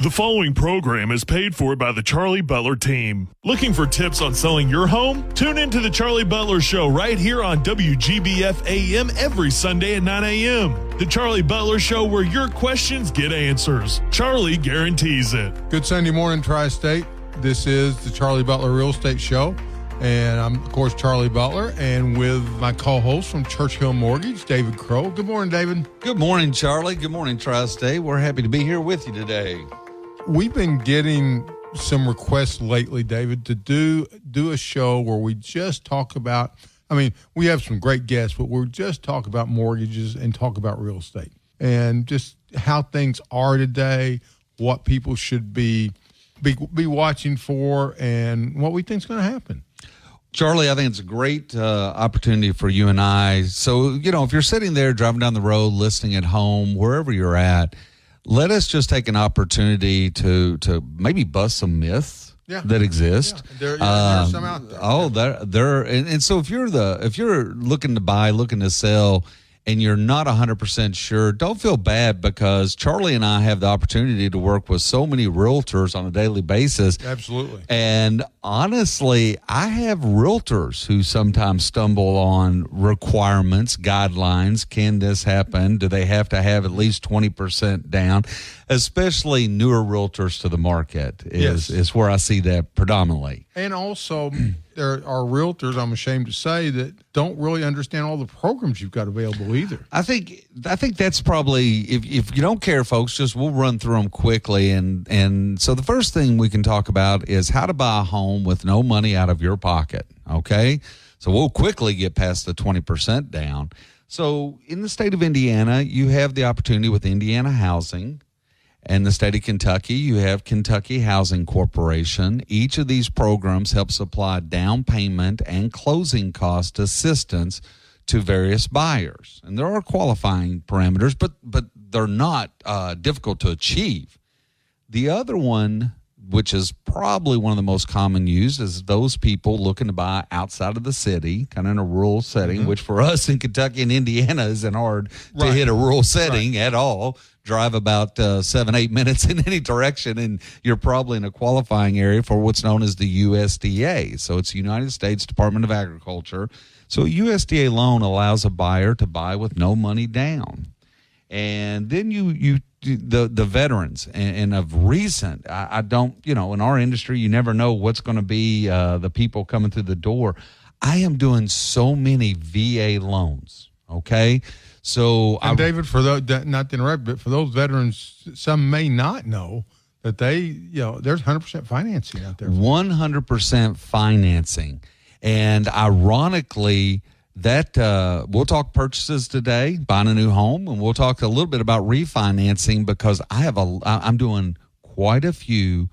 The following program is paid for by the Charlie Butler team. Looking for tips on selling your home? Tune into the Charlie Butler Show right here on WGBF AM every Sunday at 9 a.m. The Charlie Butler Show, where your questions get answers. Charlie guarantees it. Good Sunday morning, Tri-State. This is the Charlie Butler Real Estate Show. And I'm, of course, Charlie Butler, and with my co-host from Churchill Mortgage, David Crowe. Good morning, David. Good morning, Charlie. Good morning, Tri-State. We're happy to be here with you today. We've been getting some requests lately, David, to do a show where we just talk about, we have some great guests, but we'll just talk about mortgages and talk about real estate and just how things are today, what people should be watching for, and what we think is going to happen. Charlie, I think it's a great opportunity for you and I. So, if you're sitting there driving down the road, listening at home, wherever you're at, let us just take an opportunity to maybe bust some myths that exist. Yeah. There's some out there. Oh, there. And so if you're looking to buy, looking to sell, and you're not 100% sure, don't feel bad, because Charlie and I have the opportunity to work with so many realtors on a daily basis. Absolutely. And honestly, I have realtors who sometimes stumble on requirements, guidelines. Can this happen? Do they have to have at least 20% down? Especially newer realtors to the market is where I see that predominantly. And also, there are realtors, I'm ashamed to say, that don't really understand all the programs you've got available either. I think that's probably, if you don't care, folks, we'll run through them quickly. And so the first thing we can talk about is how to buy a home with no money out of your pocket, okay? So we'll quickly get past the 20% down. So in the state of Indiana, you have the opportunity with Indiana Housing. And the state of Kentucky, you have Kentucky Housing Corporation. Each of these programs help supply down payment and closing cost assistance to various buyers. And there are qualifying parameters, but they're not difficult to achieve. The other one, which is probably one of the most common used, is those people looking to buy outside of the city, kind of in a rural setting, which for us in Kentucky and Indiana isn't hard to hit a rural setting at all. Drive about 7-8 minutes in any direction, and you're probably in a qualifying area for what's known as the USDA. So it's the United States Department of Agriculture. So a USDA loan allows a buyer to buy with no money down. And then the veterans, and of recent, I don't, in our industry, you never know what's going to be the people coming through the door. I am doing so many VA loans, okay? So, David, for those, not to interrupt, but for those veterans, some may not know that there's 100% financing out there. 100% financing. And ironically, that we'll talk purchases today, buying a new home, and we'll talk a little bit about refinancing, because I'm doing quite a few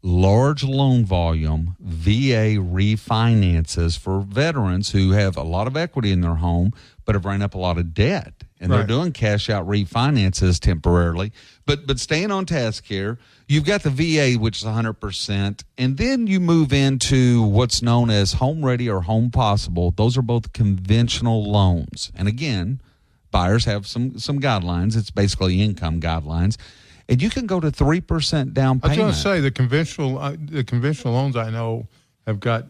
large loan volume VA refinances for veterans who have a lot of equity in their home but have ran up a lot of debt, and they're doing cash out refinances temporarily. But staying on task here, you've got the VA, which is 100%, and then you move into what's known as Home Ready or Home Possible. Those are both conventional loans, and again, buyers have some guidelines. It's basically income guidelines. And you can go to 3% down payment. I was going to say the conventional loans I know have got,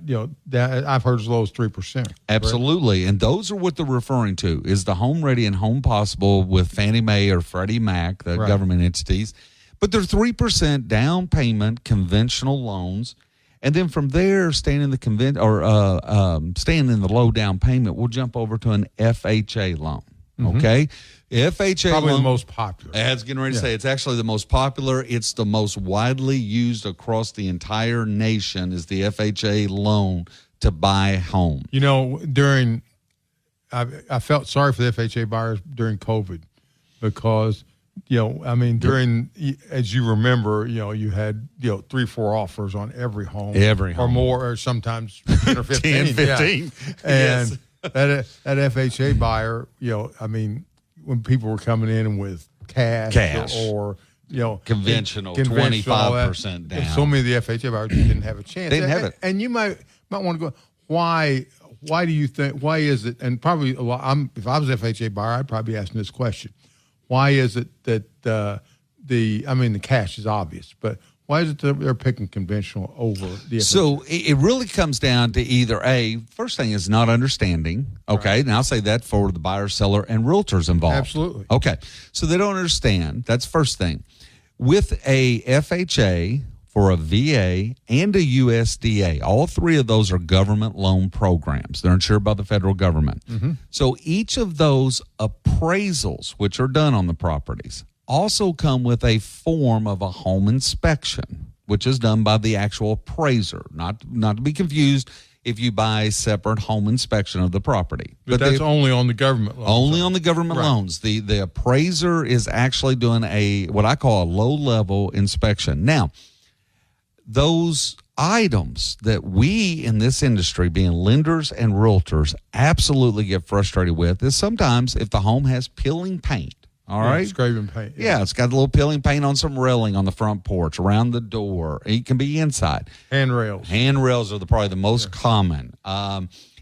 I've heard as low as 3%. Absolutely. Right? And those are what they're referring to, is the Home Ready and Home Possible with Fannie Mae or Freddie Mac, the government entities. But they're 3% down payment conventional loans. And then from there, staying in the low down payment, we'll jump over to an FHA loan. Okay? FHA probably loan, the most popular. I was getting ready to say, it's actually the most popular. It's the most widely used across the entire nation, is the FHA loan to buy a home. I felt sorry for the FHA buyers during COVID, because, during, as you remember, you had, 3-4 offers on every home. Or more, or sometimes 10 or 15. 10, 15. Yeah. And that FHA buyer, when people were coming in with cash. or conventional 25% down. So many of the FHA buyers didn't have a chance. They didn't have it. And you might want to go, why do you think, why is it, and probably if I was an FHA buyer, I'd probably be asking this question. Why is it that the cash is obvious, but why is it that they're picking conventional over the FHA? So it really comes down to either first thing is not understanding. Okay. Right. And I'll say that for the buyer, seller, and realtors involved. Absolutely. Okay. So they don't understand. That's first thing. With a FHA, for a VA, and a USDA, all three of those are government loan programs. They're insured by the federal government. Mm-hmm. So each of those appraisals, which are done on the properties, also come with a form of a home inspection, which is done by the actual appraiser. Not to be confused if you buy a separate home inspection of the property. But that's only on the government loans. Only on the government loans. The appraiser is actually doing what I call a low-level inspection. Now, those items that we in this industry, being lenders and realtors, absolutely get frustrated with is sometimes if the home has peeling paint. All right. Scraping paint. Yeah, it's got a little peeling paint on some railing on the front porch, around the door. It can be inside. Handrails. Handrails are probably the most common.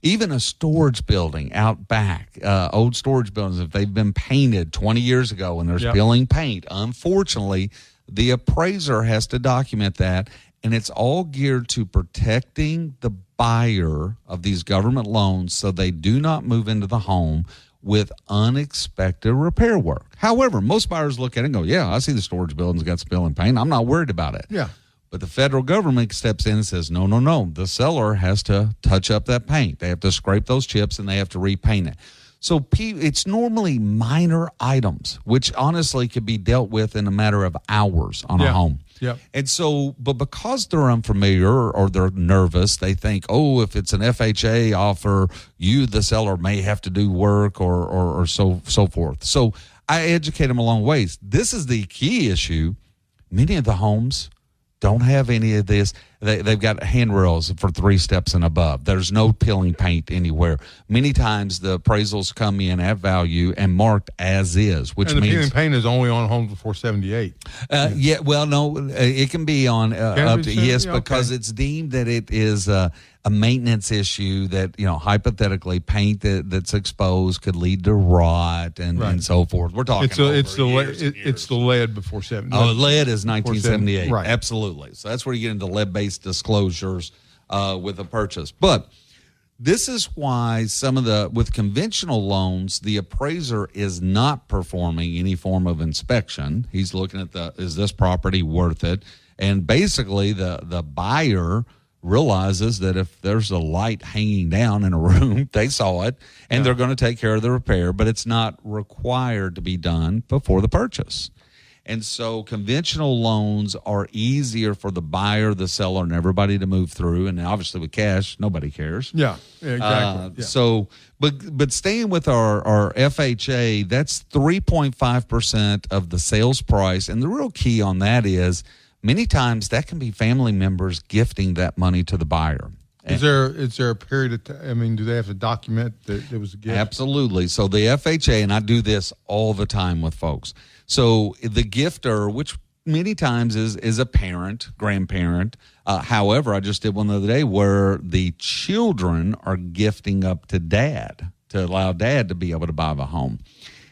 Even a storage building out back, old storage buildings, if they've been painted 20 years ago and there's peeling paint, unfortunately, the appraiser has to document that, and it's all geared to protecting the buyer of these government loans so they do not move into the home with unexpected repair work. However, most buyers look at it and go, yeah, I see the storage building's got spilling paint. I'm not worried about it. Yeah. But the federal government steps in and says, no. The seller has to touch up that paint. They have to scrape those chips and they have to repaint it. So it's normally minor items, which honestly could be dealt with in a matter of hours on a home. Yeah. And so, but because they're unfamiliar or they're nervous, they think, if it's an FHA offer, you, the seller, may have to do work or so forth. So I educate them along ways. This is the key issue. Many of the homes don't have any of this. They've got handrails for 3 steps and above. There's no peeling paint anywhere. Many times the appraisals come in at value and marked as is, which means... And the peeling paint is only on homes before 78. Yeah, well, no, it can be on up to, yes, because it's deemed that it is a maintenance issue that, hypothetically paint that's exposed could lead to rot and so forth. We're talking it's the lead before 70. Oh, lead is 1978. Right. Absolutely. So that's where you get into lead-based disclosures with a purchase. But this is why with conventional loans, the appraiser is not performing any form of inspection. He's looking at is this property worth it? And basically the buyer realizes that if there's a light hanging down in a room, they saw it, and they're going to take care of the repair, but it's not required to be done before the purchase. And so conventional loans are easier for the buyer, the seller, and everybody to move through. And obviously with cash, nobody cares. Yeah, exactly. So, but staying with our FHA, that's 3.5% of the sales price. And the real key on that is many times that can be family members gifting that money to the buyer. Is there a period of time? Do they have to document that it was a gift? Absolutely. So the FHA, and I do this all the time with folks. So the gifter, which many times is a parent, grandparent. However, I just did one the other day where the children are gifting up to dad to allow dad to be able to buy the home.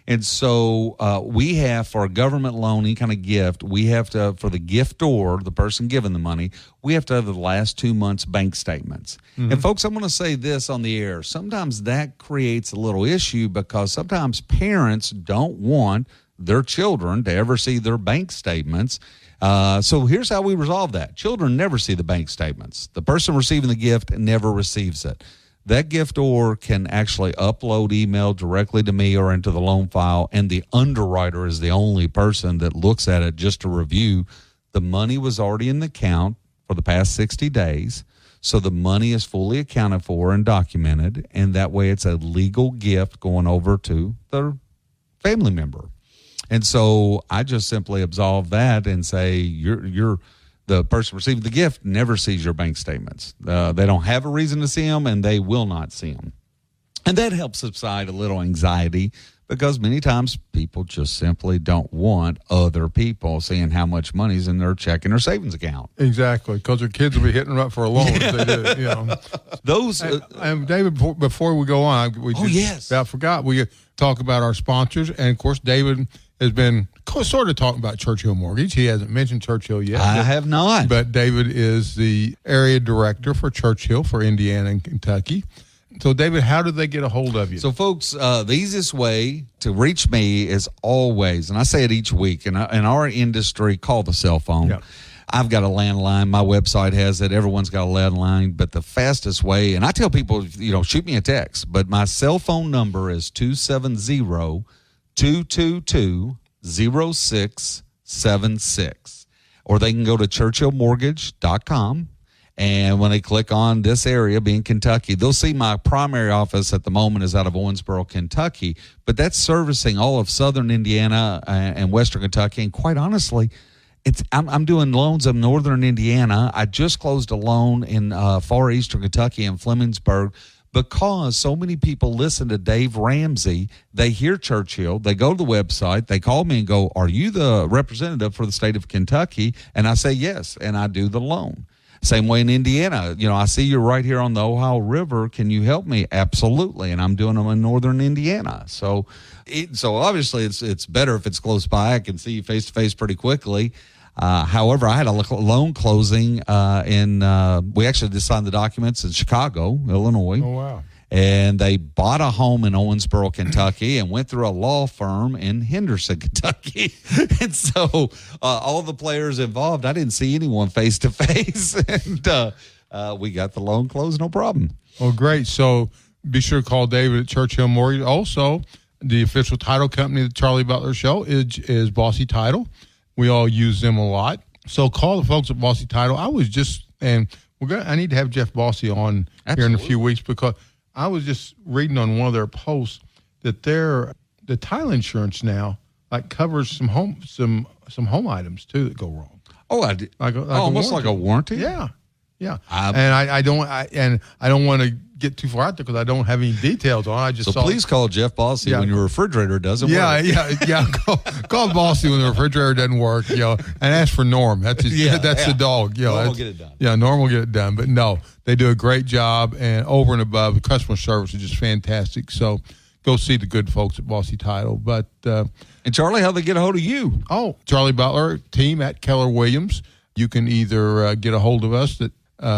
And so we have, for a government loan, any kind of gift, we have to, for the giftor, the person giving the money, we have to have the last 2 months' bank statements. Mm-hmm. And folks, I'm going to say this on the air. Sometimes that creates a little issue because sometimes parents don't want their children to ever see their bank statements. So here's how we resolve that. Children never see the bank statements. The person receiving the gift never receives it. That giftor can actually upload email directly to me or into the loan file, and the underwriter is the only person that looks at it just to review. The money was already in the account for the past 60 days, so the money is fully accounted for and documented, and that way it's a legal gift going over to the family member. And so I just simply absolve that and say you're the person receiving the gift never sees your bank statements. They don't have a reason to see them, and they will not see them. And that helps subside a little anxiety because many times people just simply don't want other people seeing how much money's in their checking or savings account. Exactly, because their kids will be hitting them up for a loan if they do. Those. David, before we go on, I forgot we talk about our sponsors, and of course, David has been sort of talking about Churchill Mortgage. He hasn't mentioned Churchill yet. I have not. But David is the area director for Churchill for Indiana and Kentucky. So, David, how do they get a hold of you? So, folks, the easiest way to reach me is always, and I say it each week, in our industry, call the cell phone. Yep. I've got a landline. My website has it. Everyone's got a landline. But the fastest way, and I tell people, shoot me a text, but my cell phone number is 270-222-0676. Or they can go to churchillmortgage.com. And when they click on this area, being Kentucky, they'll see my primary office at the moment is out of Owensboro, Kentucky. But that's servicing all of southern Indiana and western Kentucky. And quite honestly, I'm doing loans in northern Indiana. I just closed a loan in far eastern Kentucky in Flemingsburg because so many people listen to Dave Ramsey. They hear Churchill. They go to the website. They call me and go, "Are you the representative for the state of Kentucky?" And I say, "Yes," and I do the loan. Same way in Indiana. I see you're right here on the Ohio River. Can you help me? Absolutely. And I'm doing them in northern Indiana. So obviously it's better if it's close by. I can see you face to face pretty quickly. However, I had a loan closing we actually just signed the documents in Chicago, Illinois. Oh, wow. And they bought a home in Owensboro, Kentucky, and went through a law firm in Henderson, Kentucky. And so all the players involved, I didn't see anyone face to face. And we got the loan closed, no problem. Oh, great. So be sure to call David at Churchill Mortgage. Also, the official title company of the Charlie Butler Show is Bossy Title. We all use them a lot. So call the folks at Bossy Title. I need to have Jeff Bossy on here in a few weeks because I was just reading on one of their posts that the title insurance now covers some home items too that go wrong. Oh, I did. Almost like a warranty. Yeah. I don't want to get too far out there because I don't have any details on it. Please call Jeff Bossy when your refrigerator doesn't work. Yeah. Call Bossy when the refrigerator doesn't work. And ask for Norm. That's the dog. Norm will get it done. Yeah, Norm will get it done. But no, they do a great job, and over and above, the customer service is just fantastic. So go see the good folks at Bossy Title. But and Charlie, how they get a hold of you? Oh, Charlie Butler team at Keller Williams. You can either get a hold of us at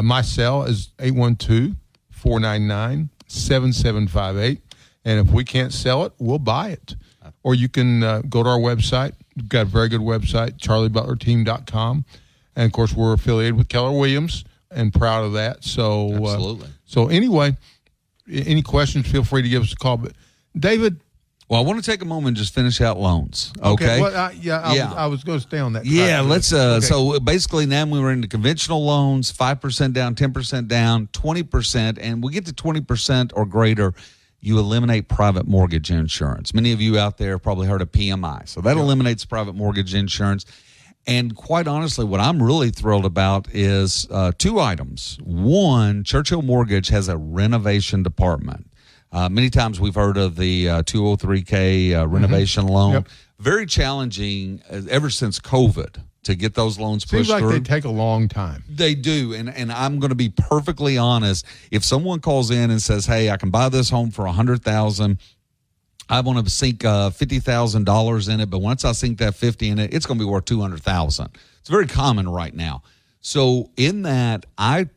my cell is 812-499-7758. And if we can't sell it, we'll buy it. Or you can go to our website. We've got a very good website, charliebutlerteam.com. And, of course, we're affiliated with Keller Williams and proud of that. So, absolutely. So anyway, any questions, feel free to give us a call. But, David. Well, I want to take a moment and just finish out loans. Okay. Well, I was going to stay on that. Yeah, let's. So basically, now we were into conventional loans, 5% down, 10% down, 20%, and we get to 20% or greater. You eliminate private mortgage insurance. Many of you out there have probably heard of PMI, so that eliminates private mortgage insurance. And quite honestly, what I'm really thrilled about is two items. One, Churchill Mortgage has a renovation department. Many times we've heard of the 203K renovation loan. Yep. Very challenging ever since COVID to get those loans pushed through. Seems like they take a long time. They do, and I'm going to be perfectly honest. If someone calls in and says, "Hey, I can buy this home for $100,000. I want to sink $50,000 in it, but once I sink that $50,000 in it, it's going to be worth $200,000." It's very common right now. So in that, I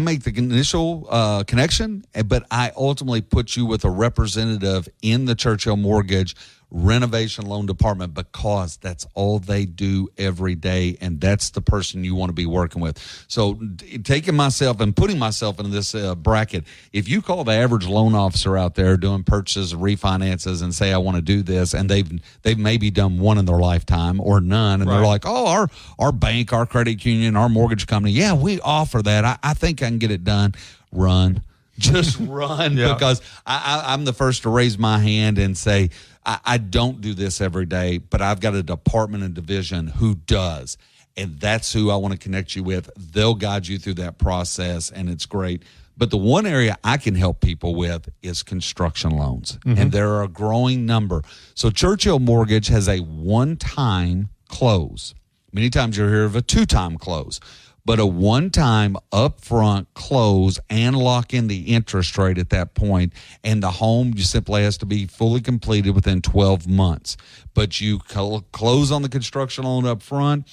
make the initial connection, but I ultimately put you with a representative in the Churchill Mortgage renovation loan department because that's all they do every day, and that's the person you want to be working with. So taking myself and putting myself in this bracket, if you call the average loan officer out there doing purchases and refinances and say, I want to do this, and they've maybe done one in their lifetime or none, and they're like, oh, our bank, our credit union, our mortgage company, yeah, we offer that. I think I can get it done. Run. Just run because I'm the first to raise my hand and say, I don't do this every day, but I've got a department and division who does. And that's who I want to connect you with. They'll guide you through that process, and it's great. But the one area I can help people with is construction loans, and there are a growing number. So Churchill Mortgage has a one-time close. Many times you'll hear of a two-time close. but a one-time upfront close and lock in the interest rate at that point, and the home just simply has to be fully completed within 12 months. But you close on the construction loan up front.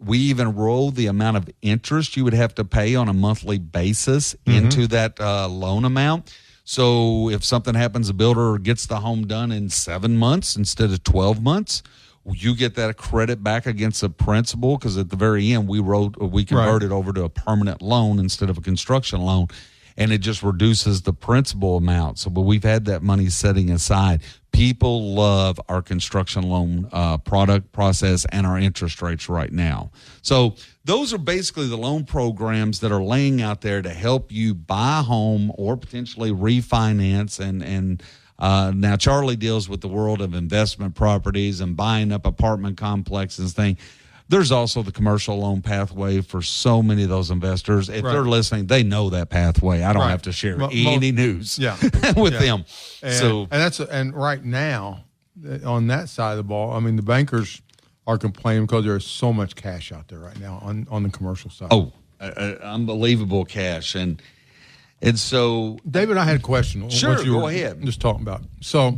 We even roll the amount of interest you would have to pay on a monthly basis into that loan amount. So if something happens, a builder gets the home done in 7 months instead of 12 months, you get that credit back against the principal, because at the very end we converted over to a permanent loan instead of a construction loan, and it just reduces the principal amount. So, but we've had that money setting aside. People love our construction loan product process and our interest rates right now. So those are basically the loan programs that are laying out there to help you buy a home or potentially refinance. And now Charlie deals with the world of investment properties and buying up apartment complexes and things. There's also the commercial loan pathway for so many of those investors. If they're listening, they know that pathway. I don't have to share any news with them. And right now, on that side of the ball, I mean, the bankers are complaining because there's so much cash out there right now on the commercial side. Oh, unbelievable cash. And so, David, I had a question. Sure, go ahead. Just talking about. So,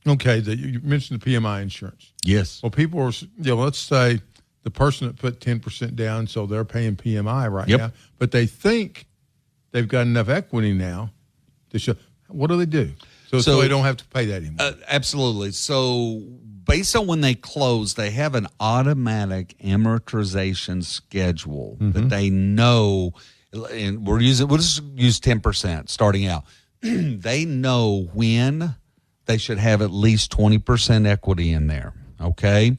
okay, you mentioned the PMI insurance. Yes. Well, people are, let's say the person that put 10% down, so they're paying PMI right now, but they think they've got enough equity now to show. What do they do? So they don't have to pay that anymore. Absolutely. So based on when they close, they have an automatic amortization schedule that they know, and we'll just use 10% starting out. They know when they should have at least 20% equity in there. Okay.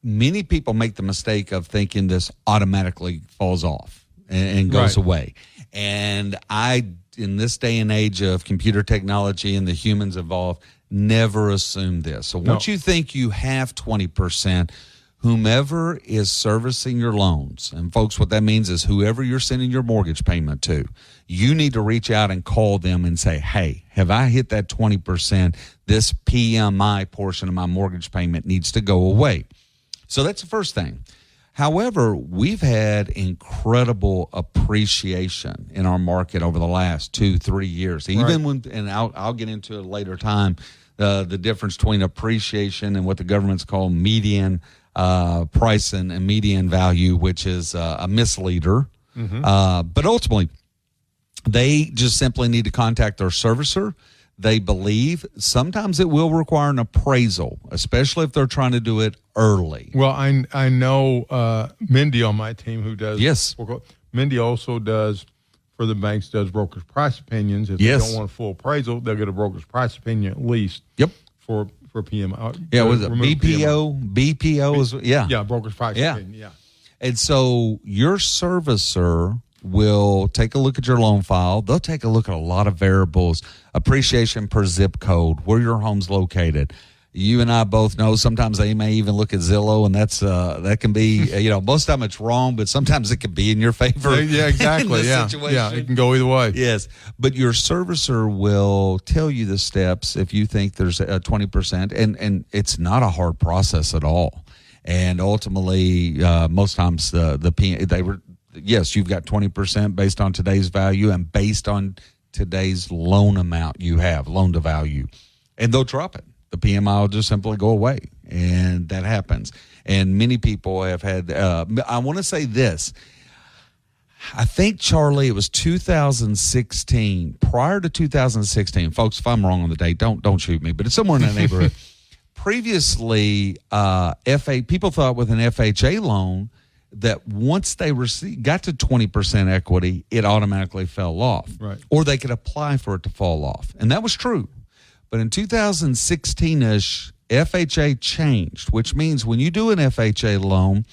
Many people make the mistake of thinking this automatically falls off and goes away. And in this day and age of computer technology and the humans involved, never assume this. So once you think you have 20%, whomever is servicing your loans, and folks, what that means is whoever you're sending your mortgage payment to, you need to reach out and call them and say, hey, have I hit that 20%? This PMI portion of my mortgage payment needs to go away. So that's the first thing. However, we've had incredible appreciation in our market over the last 2-3 years. Even when, and I'll get into it later time, the difference between appreciation and what the government's called median price and median value, which is a misleader. But ultimately, they just simply need to contact their servicer. They believe sometimes it will require an appraisal, especially if they're trying to do it early. Well, I know Mindy on my team who does. Yes. Mindy also does, for the banks, does broker's price opinions. If they don't want a full appraisal, they'll get a broker's price opinion at least. For PMI. Was it BPO? BPO is broker's price opinion. Yeah. And so your servicer will take a look at your loan file. They'll take a look at a lot of variables, appreciation per zip code, where your home's located. You and I both know sometimes they may even look at Zillow, and that can be, most of the time it's wrong, but sometimes it can be in your favor. Yeah, exactly. Yeah, it can go either way. Yes, but your servicer will tell you the steps if you think there's a 20%, and it's not a hard process at all. And ultimately, most times yes, you've got 20% based on today's value and based on today's loan amount you have, loan to value, and they'll drop it. The PMI will just simply go away, and that happens. And many people have had, I want to say this. I think, Charlie, it was 2016. Prior to 2016, folks, if I'm wrong on the date, don't shoot me, but it's somewhere in that neighborhood. Previously, people thought with an FHA loan that once they got to 20% equity, it automatically fell off. Right. Or they could apply for it to fall off. And that was true. But in 2016-ish, FHA changed, which means when you do an FHA loan,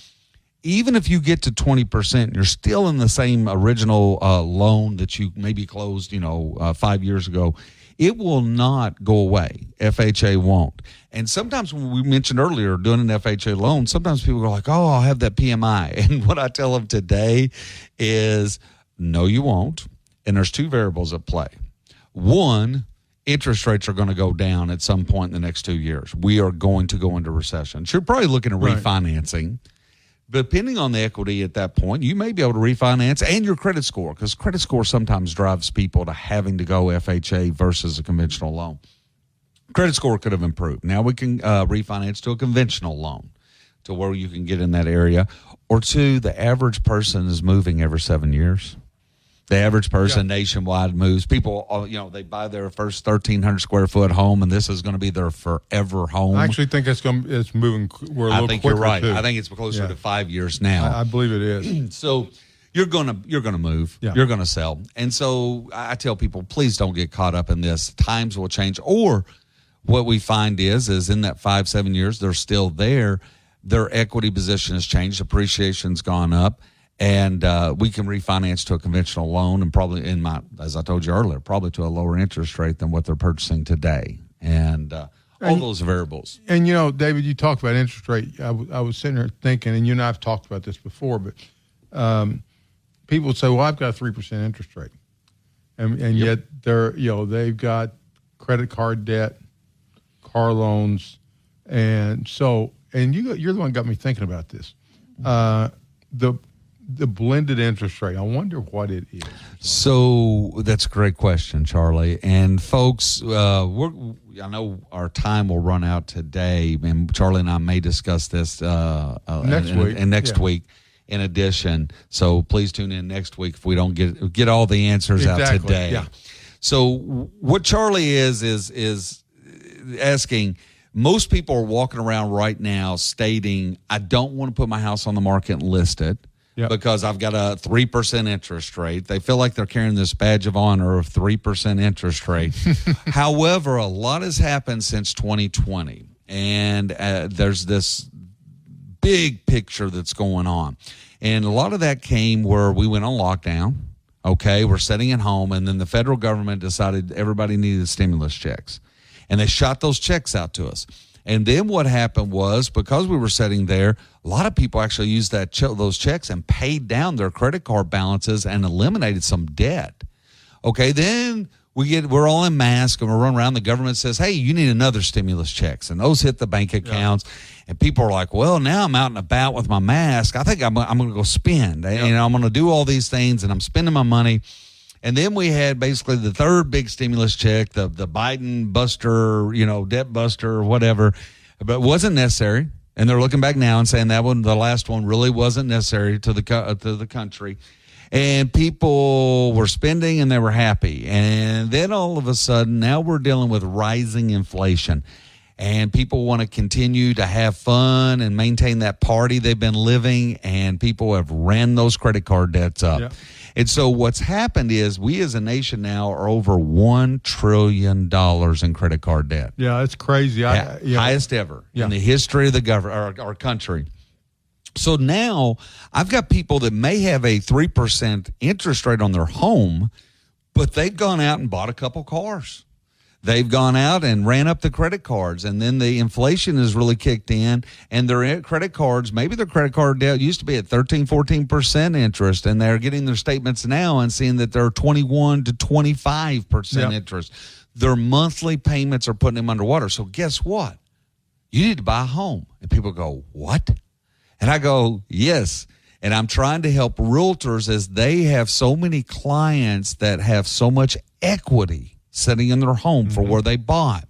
even if you get to 20%, you're still in the same original loan that you maybe closed, 5 years ago. It will not go away. FHA won't. And sometimes when we mentioned earlier doing an FHA loan, sometimes people go like, oh, I'll have that PMI. And what I tell them today is, no, you won't. And there's two variables at play. One, interest rates are going to go down at some point in the next 2 years. We are going to go into recession. So you're probably looking at refinancing. depending on the equity at that point, you may be able to refinance and your credit score, because credit score sometimes drives people to having to go FHA versus a conventional loan. Credit score could have improved. Now we can refinance to a conventional loan to where you can get in that area. Or two, the average person is moving every 7 years. The average person nationwide moves. People, they buy their first 1,300 square foot home, and this is going to be their forever home. I actually think it's moving. We're a little I think quicker you're right. too. I think it's closer to 5 years now. I believe it is. So you're gonna move. Yeah. You're gonna sell. And so I tell people, please don't get caught up in this. Times will change. Or what we find is in that 5-7 years they're still there. Their equity position has changed. Appreciation's gone up. And we can refinance to a conventional loan, and probably, as I told you earlier, probably to a lower interest rate than what they're purchasing today. And all those variables. And, David, you talked about interest rate. I was sitting there thinking, and you and I have talked about this before, but people would say, well, I've got a 3% interest rate. And yet they've got credit card debt, car loans. And so, you're the one who got me thinking about this. The blended interest rate, I wonder what it is. So that's a great question, Charlie. And folks, I know our time will run out today, and Charlie and I may discuss this next week in addition. So please tune in next week if we don't get all the answers out today. Yeah. So what Charlie is asking, most people are walking around right now stating, I don't want to put my house on the market and list it. Yep. Because I've got a 3% interest rate. They feel like they're carrying this badge of honor of 3% interest rate. However, a lot has happened since 2020, and there's this big picture that's going on. And a lot of that came where we went on lockdown. Okay, we're sitting at home, and then the federal government decided everybody needed stimulus checks. And they shot those checks out to us. And then what happened was, because we were sitting there, a lot of people actually used those checks and paid down their credit card balances and eliminated some debt. Okay, then we're all in masks and we're running around. The government says, hey, you need another stimulus checks. And those hit the bank accounts. Yeah. And people are like, well, now I'm out and about with my mask. I think I'm going to go spend. Yeah. I'm going to do all these things, and I'm spending my money. And then we had basically the third big stimulus check, the Biden buster, debt buster or whatever, but it wasn't necessary. And they're looking back now and saying that one, the last one, really wasn't necessary to the country. And people were spending and they were happy. And then all of a sudden, now we're dealing with rising inflation. And people want to continue to have fun and maintain that party they've been living. And people have ran those credit card debts up. Yeah. And so what's happened is we as a nation now are over $1 trillion in credit card debt. Yeah, it's crazy. Highest ever in the history of the government, our country. So now I've got people that may have a 3% interest rate on their home, but they've gone out and bought a couple cars. They've gone out and ran up the credit cards, and then the inflation has really kicked in, and their credit cards, maybe their credit card debt used to be at 13, 14% interest, and they're getting their statements now and seeing that they're 21 to 25% interest. Their monthly payments are putting them underwater. So guess what? You need to buy a home. And people go, what? And I go, yes. And I'm trying to help realtors as they have so many clients that have so much equity sitting in their home for where they bought.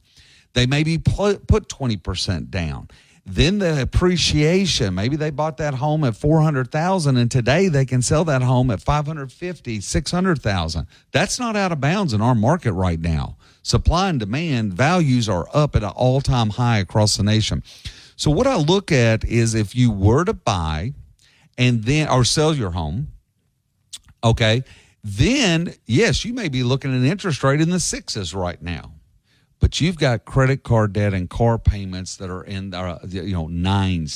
They maybe put 20% down. Then the appreciation, maybe they bought that home at $400,000 and today they can sell that home at $550,000, $600,000. That's not out of bounds in our market right now. Supply and demand values are up at an all-time high across the nation. So what I look at is if you were to buy and then or sell your home, okay, then, yes, you may be looking at an interest rate in the 6s right now, but you've got credit card debt and car payments that are in 9s,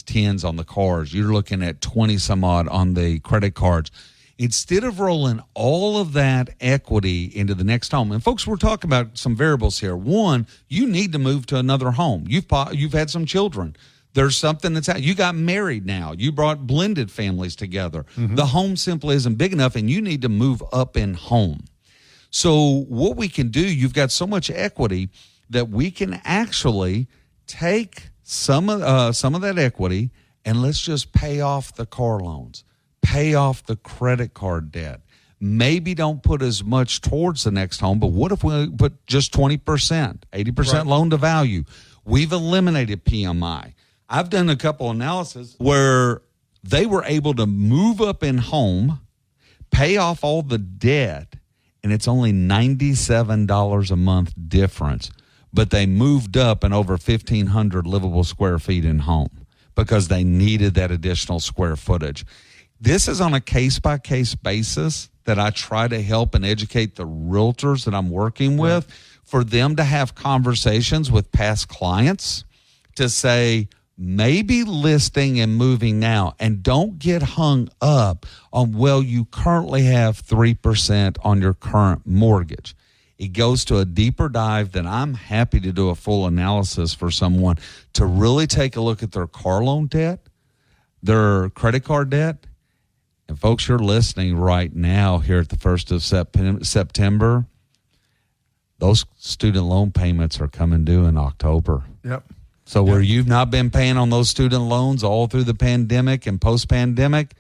10s on the cars. You're looking at 20 some odd on the credit cards. Instead of rolling all of that equity into the next home, and folks, we're talking about some variables here. One, you need to move to another home. You've had some children. There's something that's out. You got married now. You brought blended families together. The home simply isn't big enough, and you need to move up in home. So what we can do, you've got so much equity that we can actually take some of that equity and let's just pay off the car loans, pay off the credit card debt. Maybe don't put as much towards the next home, but what if we put just 20%, 80% loan to value? We've eliminated PMI. I've done a couple analysis where they were able to move up in home, pay off all the debt, and it's only $97 a month difference. But they moved up in over 1,500 livable square feet in home because they needed that additional square footage. This is on a case-by-case basis that I try to help and educate the realtors that I'm working with for them to have conversations with past clients to say, maybe listing and moving now, and don't get hung up on, well, you currently have 3% on your current mortgage. It goes to a deeper dive that I'm happy to do a full analysis for someone to really take a look at their car loan debt, their credit card debt. And folks, you're listening right now here at the 1st of September. Those student loan payments are coming due in October. Yep. So where you've not been paying on those student loans all through the pandemic and post-pandemic,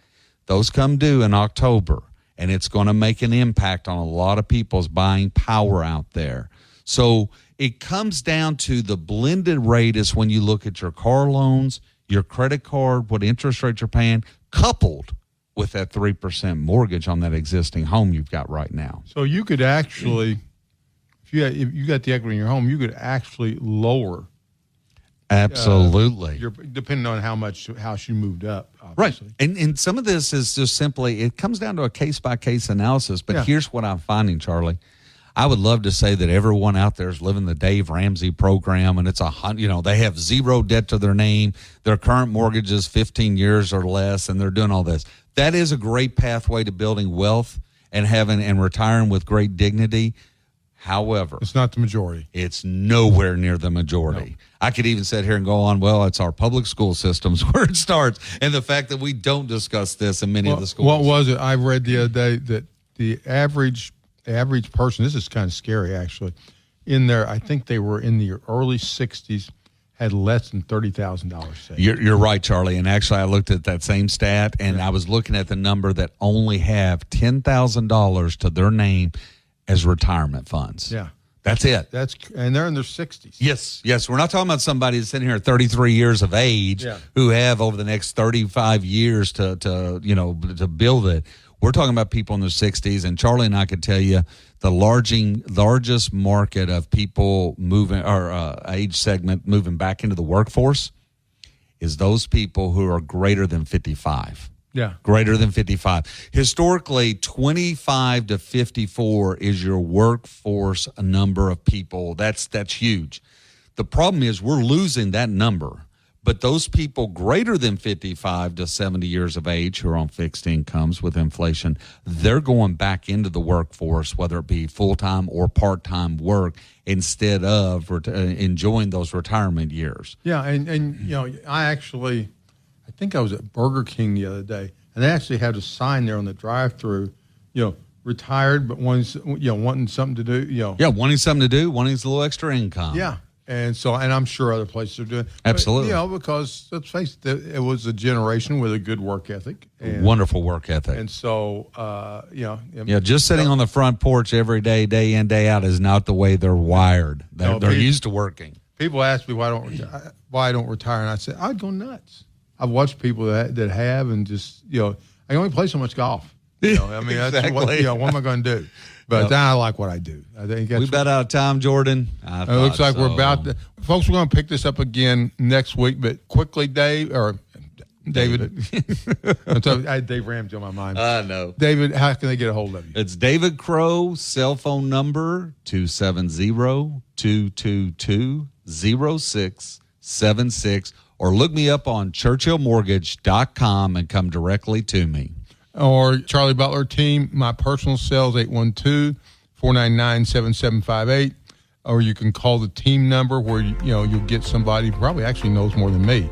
those come due in October. And it's going to make an impact on a lot of people's buying power out there. So it comes down to the blended rate is when you look at your car loans, your credit card, what interest rate you're paying, coupled with that 3% mortgage on that existing home you've got right now. So you could actually, if you got the equity in your home, you could actually lower. Absolutely. Depending on how much house you moved up, obviously. Right. And some of this is just simply, it comes down to a case-by-case analysis. But here's what I'm finding, Charlie. I would love to say that everyone out there is living the Dave Ramsey program, and it's they have zero debt to their name. Their current mortgage is 15 years or less, and they're doing all this. That is a great pathway to building wealth and retiring with great dignity. However, it's not the majority. It's nowhere near the majority. No. I could even sit here and go on, well, it's our public school systems where it starts, and the fact that we don't discuss this in many of the schools. What was it? I read the other day that the average person, this is kind of scary actually, in there, I think they were in the early 60s, had less than $30,000 saved. You're right, Charlie. And actually, I looked at that same stat, and I was looking at the number that only have $10,000 to their name as retirement funds. Yeah. That's it. And they're in their 60s. Yes. We're not talking about somebody that's sitting here at 33 years of age who have over the next 35 years to build it. We're talking about people in their 60s, and Charlie and I could tell you the largest market of people moving or age segment moving back into the workforce is those people who are greater than 55. Yeah. Greater than 55. Historically, 25 to 54 is your workforce number of people. That's huge. The problem is we're losing that number. But those people greater than 55 to 70 years of age who are on fixed incomes with inflation, they're going back into the workforce, whether it be full-time or part-time work, instead of enjoying those retirement years. Yeah, and I think I was at Burger King the other day, and they actually had a sign there on the drive-thru, retired but wanting something to do. Wanting something to do, wanting a little extra income. Yeah. And I'm sure other places are doing it. Absolutely. But, because let's face it, it was a generation with a good work ethic. Wonderful work ethic. And so, just sitting on the front porch every day, day in, day out is not the way they're wired. They're used to working. People ask me why I don't retire, and I say, I'd go nuts. I've watched people that have, and just, I only play so much golf. Exactly. That's what am I going to do? But I like what I do. I think we about out of time, Jordan. It looks like we're about to. Folks, we're going to pick this up again next week. But quickly, David. I had Dave Ramsey on my mind. I know. David, how can they get a hold of you? It's David Crowe, cell phone number 270-222-0676, or look me up on churchillmortgage.com and come directly to me. Or Charlie Butler team, my personal cell is 812-499-7758. Or you can call the team number where you'll get somebody who probably actually knows more than me.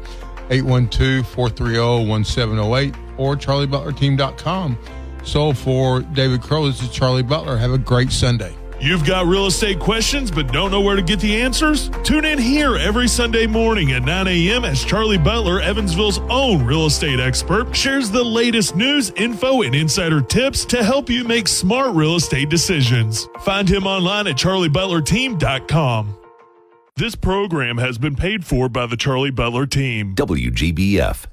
812-430-1708 or charliebutlerteam.com. So for David Crowe, this is Charlie Butler. Have a great Sunday. You've got real estate questions but don't know where to get the answers? Tune in here every Sunday morning at 9 a.m. as Charlie Butler, Evansville's own real estate expert, shares the latest news, info, and insider tips to help you make smart real estate decisions. Find him online at charliebutlerteam.com. This program has been paid for by the Charlie Butler team. WGBF.